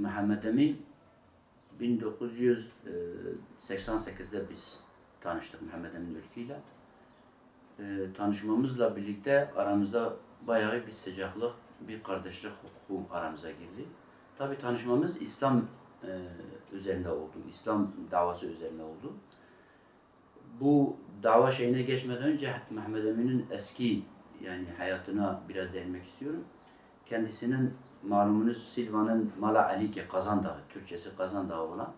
Muhammed Emin 1988'de biz tanıştık Muhammed Emin Ülkü ile. Tanışmamızla birlikte aramızda bayağı bir sıcaklık, bir kardeşlik hukuku aramıza girdi. Tabii tanışmamız İslam üzerinde oldu, İslam davası üzerine oldu. Bu dava şeyine geçmeden önce Muhammed Emin'in eski hayatına biraz değinmek istiyorum. Kendisinin malumunuz Silvan'ın Mala Alike Kazan Dağı, Türkçesi Kazan Dağı olan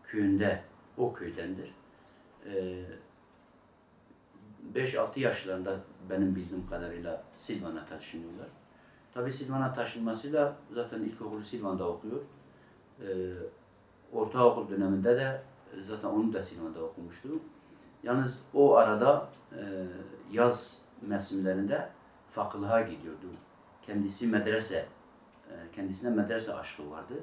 köyünde, o köydendir. 5-6 yaşlarında benim bildiğim kadarıyla Silvan'a taşınıyorlar. Tabii Silvan'a taşınmasıyla zaten ilkokulu Silvan'da okuyor. Ortaokul döneminde de zaten onu da Silvan'da okumuştu. Yalnız o arada yaz mevsimlerinde fakıhlığa gidiyordu. Kendisine medrese aşkı vardı.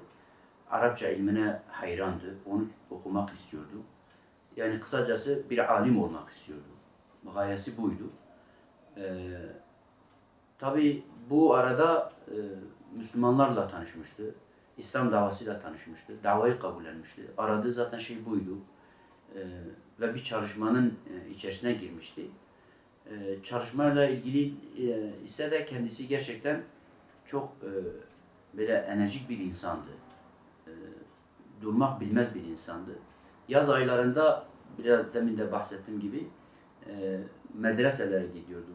Arapça ilmine hayrandı, onu okumak istiyordu. Yani kısacası bir alim olmak istiyordu. Gayesi buydu. Tabii bu arada Müslümanlarla tanışmıştı. İslam davasıyla tanışmıştı. Davayı kabullenmişti. Aradığı zaten şey buydu. Ve bir çalışmanın içerisine girmişti. Çalışmayla ilgili ise de kendisi gerçekten çok böyle enerjik bir insandı. Durmak bilmez bir insandı. Yaz aylarında biraz demin de bahsettiğim gibi medreselere gidiyordu.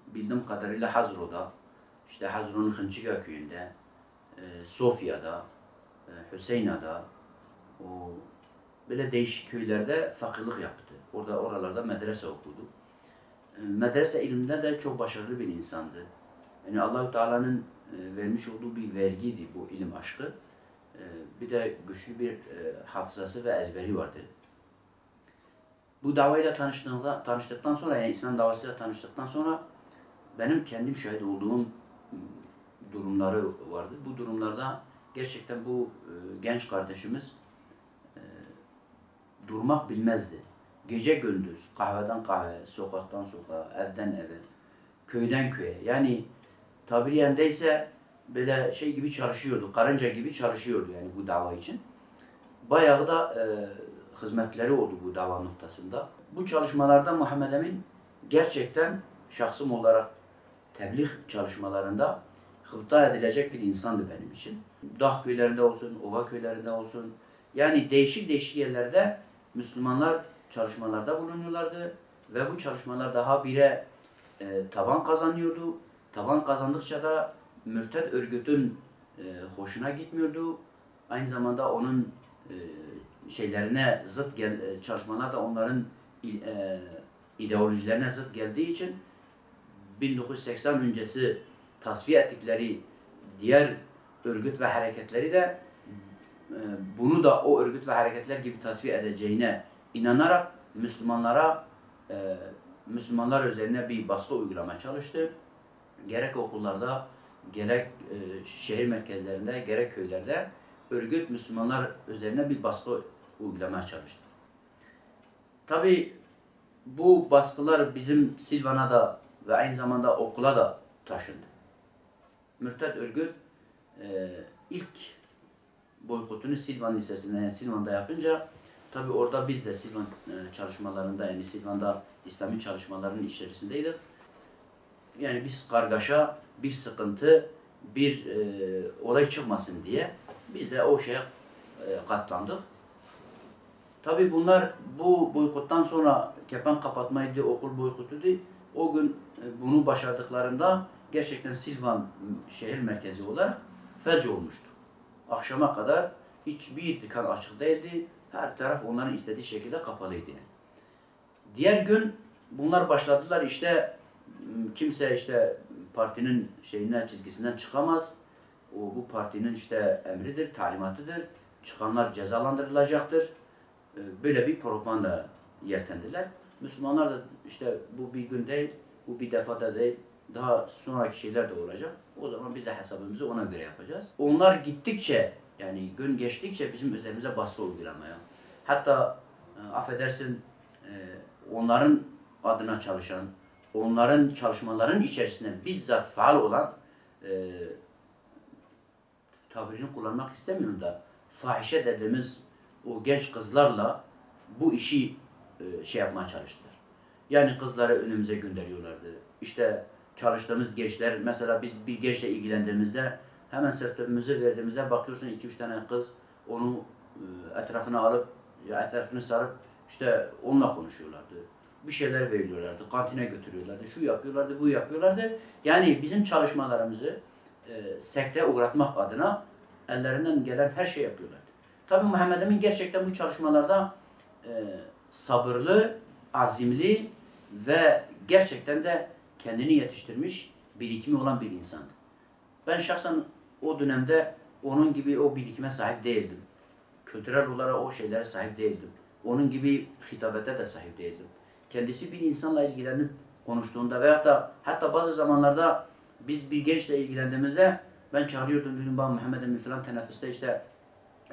Bildiğim kadarıyla Hazro'da, işte Hazro'nun Hınçıga köyünde, Sofya'da, Hüseyina'da, böyle değişik köylerde fakirlik yaptı. Oralarda medrese okudu. Medrese ilminde de çok başarılı bir insandı. Yani Allah-u Teala'nın vermiş olduğu bir vergiydi bu ilim aşkı. Bir de güçlü bir hafızası ve ezberi vardı. Bu davayla tanıştıktan sonra, yani İslam davasıyla tanıştıktan sonra benim kendim şahit olduğum durumları vardı. Bu durumlarda gerçekten bu genç kardeşimiz durmak bilmezdi. Gece gündüz, kahveden kahve, sokaktan sokağa, evden eve, köyden köye. Yani tabiri yerindeyse böyle şey gibi çalışıyordu, karınca gibi çalışıyordu yani bu dava için. Bayağı da hizmetleri oldu bu dava noktasında. Bu çalışmalarda Muhammed Emin gerçekten şahsım olarak tebliğ çalışmalarında hıpta edilecek bir insandı benim için. Dağ köylerinde olsun, ova köylerinde olsun, yani değişik yerlerde Müslümanlar çalışmalarda bulunuyorlardı ve bu çalışmalar daha bire taban kazanıyordu. Taban kazandıkça da mürted örgütün hoşuna gitmiyordu. Aynı zamanda onun şeylerine zıt çalışmalar da onların ideolojilerine zıt geldiği için 1980 öncesi tasfiye ettikleri diğer örgüt ve hareketleri de bunu da o örgüt ve hareketler gibi tasfiye edeceğine inanarak Müslümanlar üzerine bir baskı uygulamaya çalıştı. Gerek okullarda, gerek şehir merkezlerinde, gerek köylerde örgüt Müslümanlar üzerine bir baskı uygulamaya çalıştı. Tabii bu baskılar bizim Silvan'a da ve aynı zamanda okula da taşındı. Mürted örgüt ilk boykotunu Silvan Lisesi'nde, yani Silvan'da yapınca tabii orada biz de Silvan çalışmalarında, yani Silvan'da İslami çalışmaların içerisindeydik. Yani biz kargaşa, bir sıkıntı, bir olay çıkmasın diye biz de o şeye katlandık. Tabii bunlar bu boykottan sonra kepen kapatmaydı, okul boykotuydu. O gün bunu başardıklarında gerçekten Silvan şehir merkezi olarak felç olmuştu. Akşama kadar hiçbir dükkan açık değildi. Her taraf onların istediği şekilde kapalıydı. Diğer gün bunlar başladılar, işte kimse işte partinin çizgisinden çıkamaz. Bu partinin işte emridir, talimatıdır. Çıkanlar cezalandırılacaktır. Böyle bir propaganda yeltendiler. Müslümanlar da işte bu bir gün değil, bu bir defada değil, daha sonraki şeyler de olacak. O zaman biz de hesabımızı ona göre yapacağız. Onlar gittikçe, yani gün geçtikçe bizim üzerimize baskı uygulamaya. Hatta affedersin onların adına çalışan, onların çalışmaların içerisinde bizzat faal olan tabirini kullanmak istemiyorum da fahişe dediğimiz o genç kızlarla bu işi şey yapmaya çalıştılar. Yani kızları önümüze gönderiyorlardı. İşte çalıştığımız gençler, mesela biz bir gençle ilgilendiğimizde hemen sırtımızı verdiğimizde bakıyorsun 2-3 tane kız onu etrafına alıp, etrafını sarıp işte onunla konuşuyorlardı. Bir şeyler veriyorlardı, kantine götürüyorlardı, şu yapıyorlardı, bu yapıyorlardı. Yani bizim çalışmalarımızı sekteye uğratmak adına ellerinden gelen her şey yapıyorlardı. Tabii Muhammed Emin gerçekten bu çalışmalarda sabırlı, azimli ve gerçekten de kendini yetiştirmiş, birikimi olan bir insandı. Ben şahsen o dönemde onun gibi o birikime sahip değildim. Kültürel olarak o şeylere sahip değildim. Onun gibi hitabete de sahip değildim. Kendisi bir insanla ilgilenip konuştuğunda veyahut da hatta bazı zamanlarda biz bir gençle ilgilendiğimizde ben çağırıyordum, dedim bana Muhammed Emin falan teneffüste işte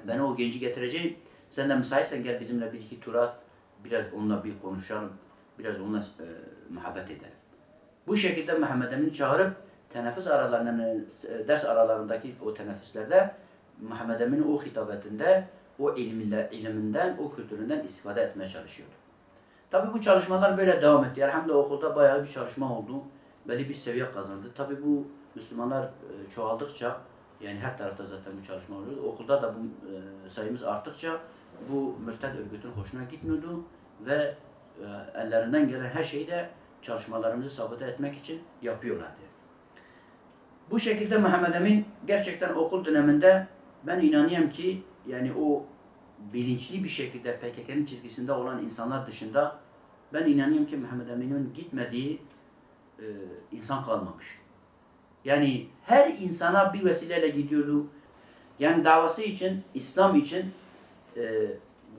ben o genci getireceğim. Sen de müsaitsen gel bizimle bir iki tur at. Biraz onunla bir konuşalım. Biraz onunla muhabbet edelim. Bu şekilde Muhammed Emin'i çağırıp teneffüs aralarından, ders aralarındaki o teneffüslerde Muhammed Emin'in o hitabetinde, o ilminden, o kültüründen istifade etmeye çalışıyordu. Tabii bu çalışmalar böyle devam etti. Elhamdülillah okulda bayağı bir çalışma oldu. Belli bir seviye kazandı. Tabii bu Müslümanlar çoğaldıkça, yani her tarafta zaten bu çalışma oluyor. Okulda da bu sayımız arttıkça bu mürted örgütün hoşuna gitmiyordu ve ellerinden gelen her şeyi de çalışmalarımızı sabote etmek için yapıyorlardı. Bu şekilde Muhammed Emin gerçekten okul döneminde ben inanıyorum ki yani o bilinçli bir şekilde PKK'nın çizgisinde olan insanlar dışında ben inanıyorum ki Muhammed Emin'in gitmediği insan kalmamış. Yani her insana bir vesileyle gidiyordu. Yani davası için, İslam için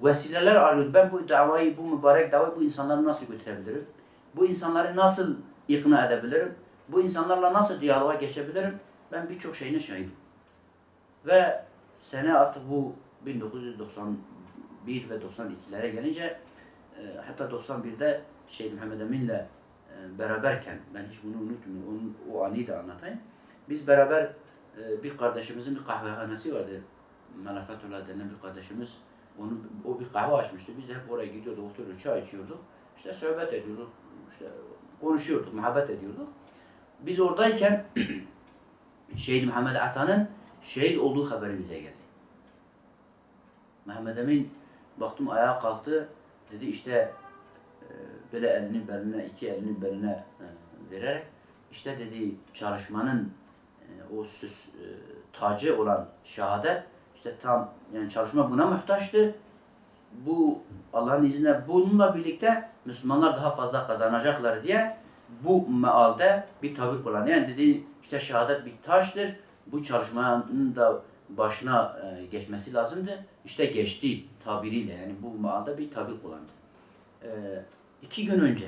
vesileler arıyordu. Ben bu davayı, bu mübarek davayı bu insanlara nasıl götürebilirim? Bu insanları nasıl ikna edebilirim? Bu insanlarla nasıl diyaloğa geçebilirim? Ben birçok şeyine şahidim. Ve sene artık bu 1991 ve 92'lere gelince hatta 91'de Muhammed Emin'le beraberken, ben hiç bunu unutmuyorum, o anıyı da anlatayım. Biz beraber bir kardeşimizin bir kahvehanesi vardı. Melafetullah denen bir kardeşimiz. O bir kahve açmıştı. Biz de hep oraya gidiyorduk, oturuyorduk, çay içiyorduk. İşte sohbet ediyorduk, işte konuşuyorduk, muhabbet ediyorduk. Biz oradayken Şehit Muhammed Ata'nın şehit olduğu haberi bize geldi. Muhammed Emin baktım ayağa kalktı. Dedi işte böyle elini beline, iki elini beline vererek işte dedi çalışmanın o süs tacı olan şehadet işte tam yani çalışma buna muhtaçtı. Bu Allah'ın izniyle bununla birlikte Müslümanlar daha fazla kazanacaklar diye bu mealde bir tabir kullandı. Yani dedi işte şehadet bir taştır. Bu çalışmanın da başına geçmesi lazımdı. İşte geçti tabiriyle yani bu mealde bir tabir kullandı. 2 gün önce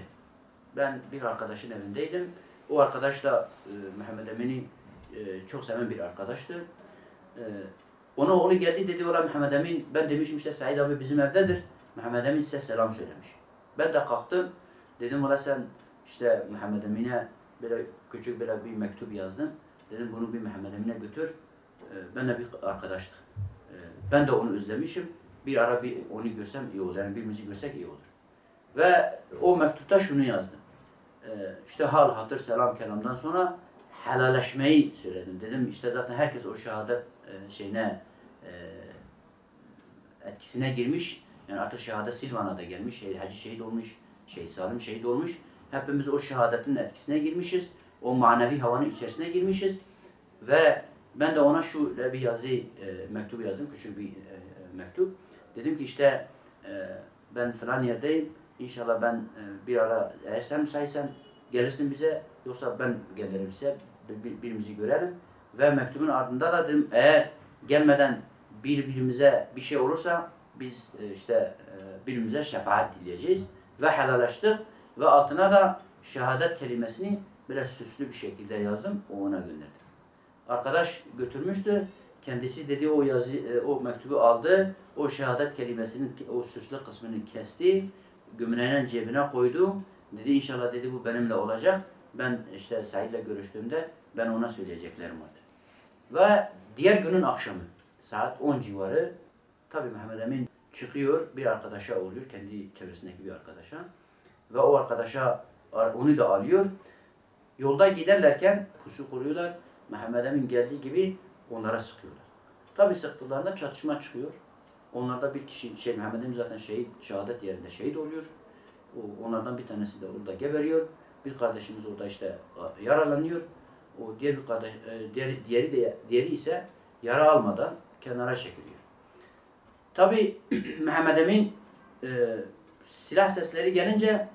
ben bir arkadaşın evindeydim. O arkadaş da Muhammed Emin'i çok seven bir arkadaştı. Ona oğlu geldi dedi ola Muhammed Emin ben demişim işte Said abi bizim evdedir. Muhammed Emin size selam söylemiş. Ben de kalktım. Dedim ola sen işte Muhammed Emin'e böyle küçük böyle bir mektup yazdım. Dedim bunu bir Muhammed Emin'e götür. Benle bir arkadaştık. Ben de onu özlemişim. Bir ara bir onu görsem iyi olur. Yani birbirimizi görsek iyi olur. Ve o mektupta şunu yazdım. İşte hal, hatır, selam, kelamdan sonra helalleşmeyi söyledim. Dedim işte zaten herkes o şehadet etkisine girmiş. Yani artık şehadet Silvan'a da gelmiş. Hacı şehit olmuş. Şehit Salim şehit olmuş. Hepimiz o şehadetin etkisine girmişiz. O manevi havanın içerisine girmişiz. Ve ben de ona şu bir yazı, mektup yazdım. Küçük bir mektup. Dedim ki işte ben falan yerdeyim. İnşallah ben bir ara eğer sen müsaitsen gelirsin bize. Yoksa ben gelirim size. Birbirimizi görelim. Ve mektubun ardında da dedim eğer gelmeden birbirimize bir şey olursa biz işte birbirimize şefaat dileyeceğiz. Ve helalleştik. Ve altına da şehadet kelimesini böyle süslü bir şekilde yazdım. O ona gönderdim. Arkadaş götürmüştü. Kendisi dedi o yazı, o mektubu aldı. O şehadet kelimesinin o süslü kısmını kesti. Gömleğinin cebine koydu. Dedi inşallah dedi bu benimle olacak. Ben işte Said'le görüştüğümde ben ona söyleyeceklerim vardı. Ve diğer günün akşamı saat 10 civarı tabii Mehmet Emin çıkıyor, bir arkadaşa oluyor, kendi çevresindeki bir arkadaşa. Ve o arkadaşa onu da alıyor. Yolda giderlerken pusu kuruyorlar. Mehmet Emin geldiği gibi onlara sıkıyorlar. Tabii sıktıklarında çatışma çıkıyor. Onlarda bir kişi, Mehmet Emin zaten şehadet yerinde şehit oluyor. Onlardan bir tanesi de orada geberiyor. Bir kardeşimiz orada işte yaralanıyor. O diğer bir kardeş, diğeri ise yara almadan kenara çekiliyor. Tabii Mehmet Emin silah sesleri gelince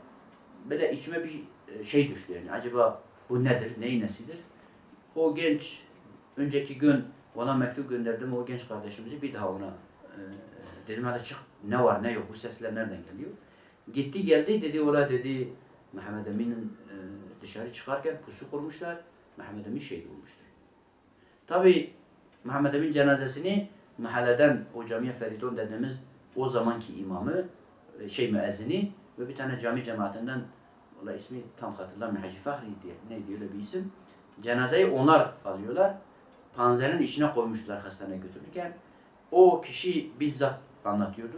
böyle içime bir şey düştü yani. Acaba bu nedir, neyin nesidir? O genç, önceki gün ona mektup gönderdim, o genç kardeşimizi bir daha ona dedim hadi çık, ne var ne yok, bu sesler nereden geliyor? Gitti geldi, dedi ola dedi Mehmet Emin'in dışarı çıkarken pusu kurmuşlar, Mehmet Emin şehit olmuştur. Tabii Mehmet Emin cenazesini mahalleden, o camiye Feridun dediğimiz o zamanki imamı, müezzini ve bir tane cami cemaatinden, valla ismi tam hatırlamıyorum, Hacı Fahri diye, neydi öyle bir isim. Cenazeyi onlar alıyorlar, panzerin içine koymuşlar hastaneye götürürken. O kişi bizzat anlatıyordu.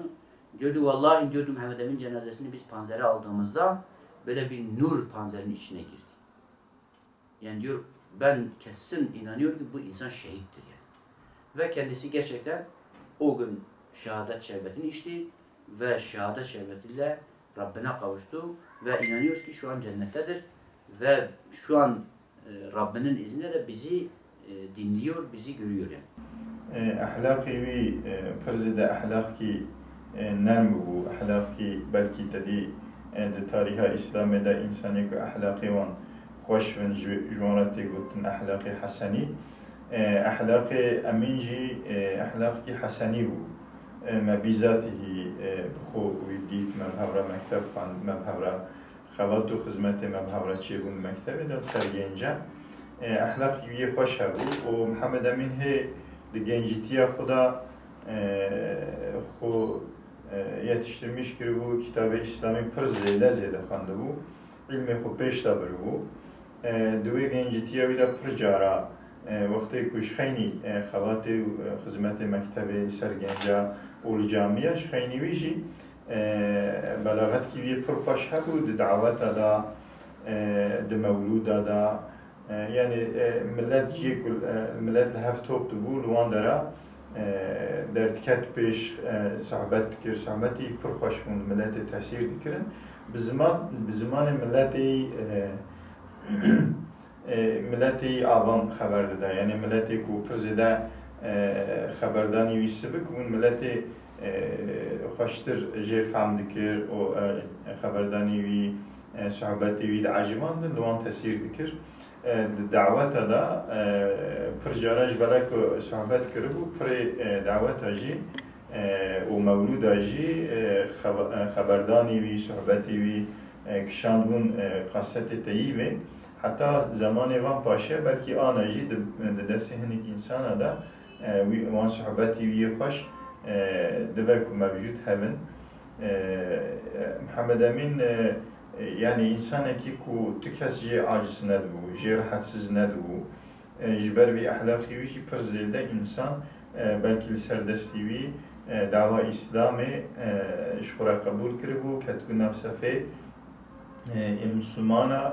Diyordu vallahi diyordu Mehmet Emin cenazesini biz panzere aldığımızda böyle bir nur panzerin içine girdi. Yani diyor ben kesin inanıyorum ki bu insan şehittir yani. Ve kendisi gerçekten o gün şehadet şerbetini içti ve şehadet şerbetiyle Rabbine kavuştu ve inanıyoruz ki şu an cennettedir ve şu an Rabbinin izniyle de bizi dinliyor, bizi görüyor yani. أخلاقي وي فرزد أخلاقي نرمو أخلاقي بلكي تدي تاريخ إسلام دا إنساني كو أخلاقي وان خوش من جوانتي قلتن أخلاقي حسني أخلاقي أمينجي أخلاقي حسني بو ما بذاته بخو ويديت مبهورة مكتب فان مبهورة خوات و خدمت مبهورة چيبون مكتب دا سرگنجا أخلاقي وي خوش هبو ومحمد أمين هي gençliğe Xuda yetiştirmiş ki bu kitabı İslami pırzıyla zede kandı bu. İlmi xu peş da bu. Duy gençliğe bir de pırcara vakti kuşxeyni xavatı hizmeti mektebi sergenca ol camiye şxeyni vişi belagat ki bir pırfaş habu davata da de mevluda da yani millet jikul millet lehaf top bu luandara dertket peş sohbet dikir sohbeti pırfaş bun milleti tesir dikirin bizman milleti milleti avam haber da yani milleti ku prezide haberdani visibik bun milleti خوشتر جه فهم دکر و خبردانی وی صحبتی وی عجیبان لوان تاثیر دکر دعوت دا پرجارج بلک صحبت کرد و پر دعوت جی و مولود جی خبردانی وی صحبتی وی کشان بون قصت تییبه حتی زمان وان پاشه بلکی آن جی دست هنیک انسان دا وان صحبتی وی خوش دبك موجود هبن محمد أمين يعني إنسان كيكو تكاس جي عاجز ندبو جي راحتسز ندبو جبر بي أخلاقي ويجي برزيدا إنسان بلكي لسردستي وي دعوة إسلامي شخورا قبول كربو كتبو نفسه في المسلمانة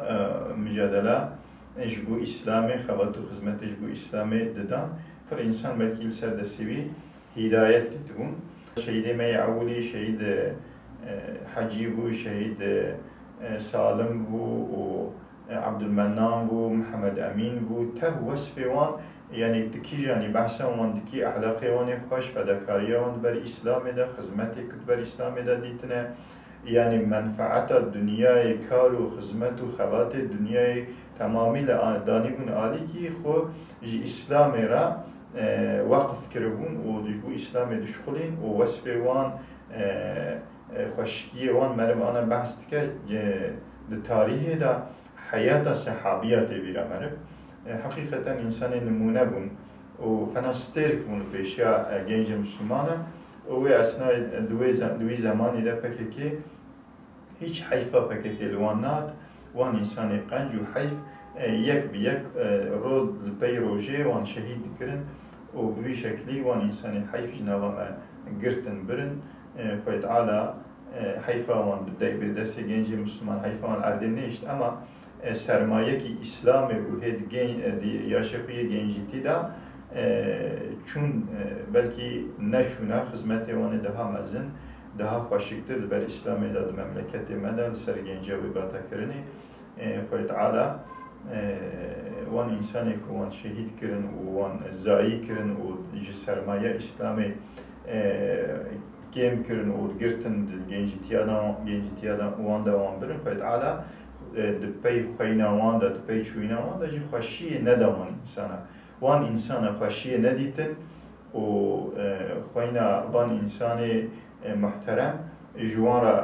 مجادلة جبو إسلامي خواتو خدمت جبو إسلامي ددان فر إنسان بلكي لسردستي وي هداية تكون شهيد مي أولي شهيد حجي بو شهيد سالم بو وعبد المنان بو محمد أمين بو تب وصفي وان يعني تكي جاني بحثا وان تكي أخلاقي وان خوش فدكاريا وان بر إسلام دا خدمتي كت بر إسلام دا ديتنا يعني منفعة الدنيا كار وخدمت وخوات الدنيا تمامي داني بون آلي كي خو جي إسلام را وقف كربون ودجبو إسلامي دشخلين ووصفي وان خشكي وان مرم أنا بحث تكا التاريخ دا حياة الصحابية تبيرا مرم حقيقة إنسان نمونة بون وفناستيرك بون بيشيا جنج مسلمانا و أثناء دوي زماني دا بككي هيج حيفا بككي لوانات وان إنسان قنج وحيف یک به یک رود پی روژه وان شهید کرن و به شکلی وان انسانی حیف جنابا گرتن برن خواه تعالی حیفا وان به دست گنج مسلمان حیفا وان عرده نیشت اما سرمایه کی اسلام و هد یا شکوی گنجیتی دا چون بلکی نشونه خدمت وان ده مزن ده خوشکتر بر اسلام داد مملکت مدن سر گنجا و باتا کرنی خواه تعالی وان انسانی که وان شهید کرن و وان زایی کرن و سرمایه اسلامی کم کرن و گرتن گنجیتیادا وان دا وان برن خواه تعالی دپی خوینا وان دا دپی چوینا وان دا جی خوشی ندامون انسانا وان انسان خوشی ندیتن و خوینا وان انسانی محترم جوان را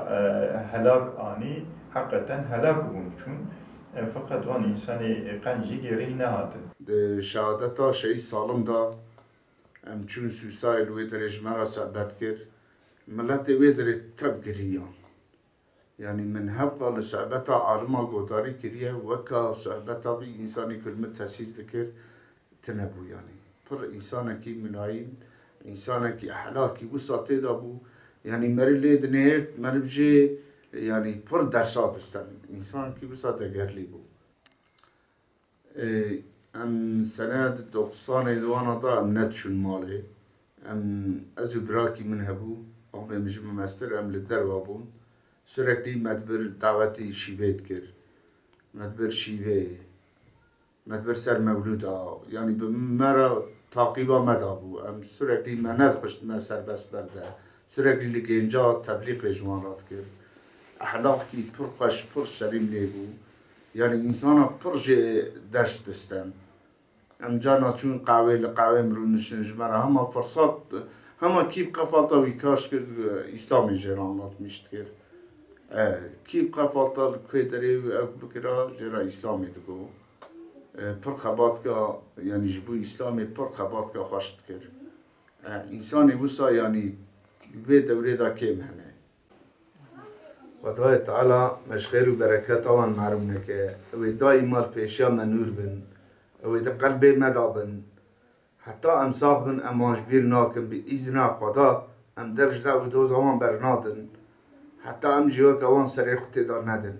هلاک آنی حقیقتا هلاک بون چون فقط وان انسانی قنجی گیری نهاتن شهادتا شهید سالم دا چون سوسایل وی در اجماع صحبت کرد ملت وی در تب گریان یعنی من هبقى لصحبتا عالما قداري كريه وكا صحبتا في إنساني كلمة تحسيل ذكر تنبو يعني پر إنسانكي ملايين إنسانكي أحلاكي وساطي دابو يعني مري دنيرت مري بجي يعني پر درسات استن إنسانكي وساطي غير بو ام سنة دوستاني دوانا دا ام نتشون مالي ام ازو براكي من هبو ام مجمع مستر ام لدر وابون sürekli medbir daveti şivet kir. Medbir şive. Medbir ser mevluda. Yani mera takiba medabu. Em sürekli menet kuştme serbest berde. Sürekli ligenca tebliğ jwanrat kir. Ahlak ki pur kaş pur selim lebu. Yani insana pur ders destem. Em cana çun kahve mrunuşun jmera hama fırsat hama kip kafalta vikaş kir İslami jer anlatmıştı kir. کی قفالتال کویدری و بکرا جرا اسلامی دگو پر خبات که یعنی جبو اسلامی پر خبات که خوشت کرد انسانی وسا یعنی به دوره دا کم همه خدای تعالی مشخیر و برکت آوان معلوم نکه و دائما پیشیا منور بن و دا قلب مدابن حتی امساق بن امانش بیر ناکن بی ایزنا خدا ام درج دا و دوز آوان برنادن حتی هم جیوه که آن سریع خودی دار ندن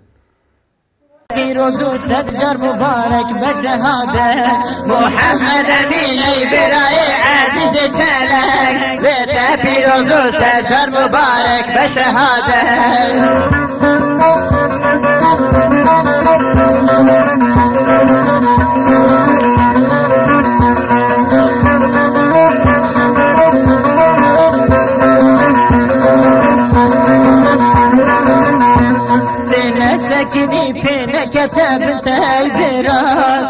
پیروز و سجر مبارک بشهاده محمد امینی برای عزیز چلک بیت پیروز و سجر مبارک بشهاده سكني فينك كتبت البرا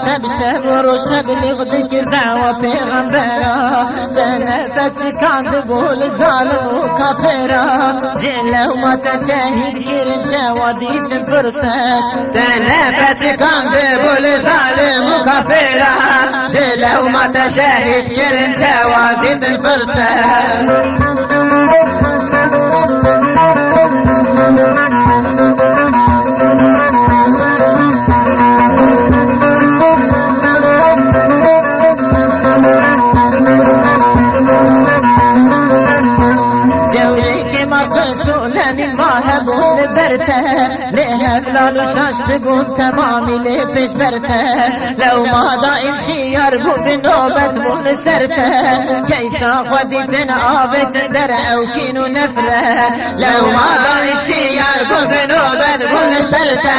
تبشر وروش تبلغ ذكر دعوة پیغمبرا تنفس كان دبول ظالم وكافرا جلو ما تشاهد كرن جواديد الفرصة تنفس كان دبول ظالم وكافرا جلو ما تشاهد كرن جواديد الفرصة ماهبون برته لهم لالو شاشت بون تمامی لپش برته لو ما دائم شیار بو بنوبت بون سرته کیسا خودیتن آبت در اوکین و نفره لو ما دائم شیار بو بنوبت بون سرته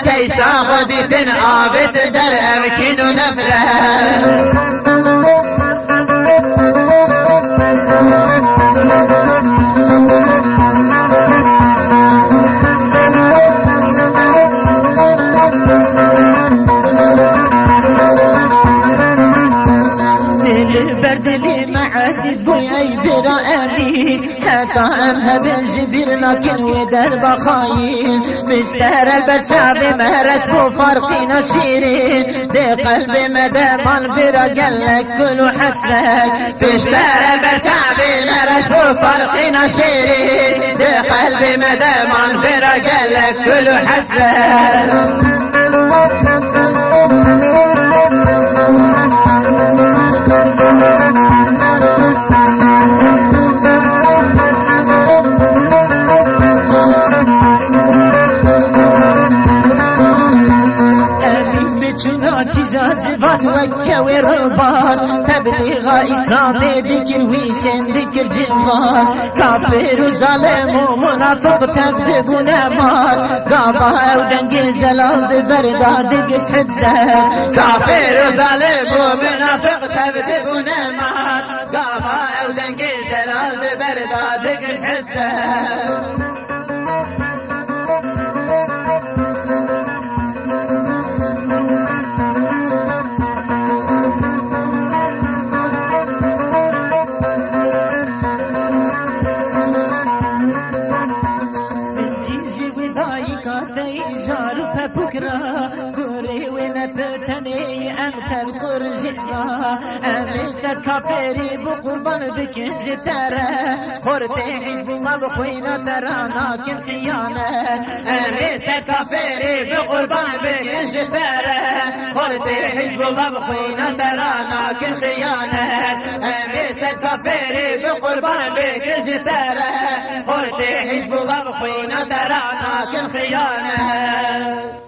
کیسا خودیتن آبت در اوکین و نفره عزيز بوي اي برائمي حتى امها بالجبير لكن ودر بخاين مشتهر البرشاب مهرش بو فرقي نشيرين دي قلبي مدامان برا قلك كل حسنك مشتهر البرشاب مهرش بو فرقي نشيرين دي قلبي مدامان برا قلك كل حسنك دغا اسلامي ذكر ويشن ذكر جلوان كافر وظالم ومنافق تكذب نمار قابا ودنقي زلال دبردا دقت حده كافر وظالم ومنافق تكذب نمار قابا ودنقي زلال دبردا دقت حده بكرة كوري وينت تني أنت القرجة أمسك كافري بقربان بكنج ترى خورتي حزب الله بخوينا ترى لكن خيانة أمسك كافري بقربان بكنج ترى خورتي حزب الله بخوينا ترى لكن خيانة أمسك كافري بقربان بكنج ترى خورتي حزب الله بخوينا ترى لكن خيانة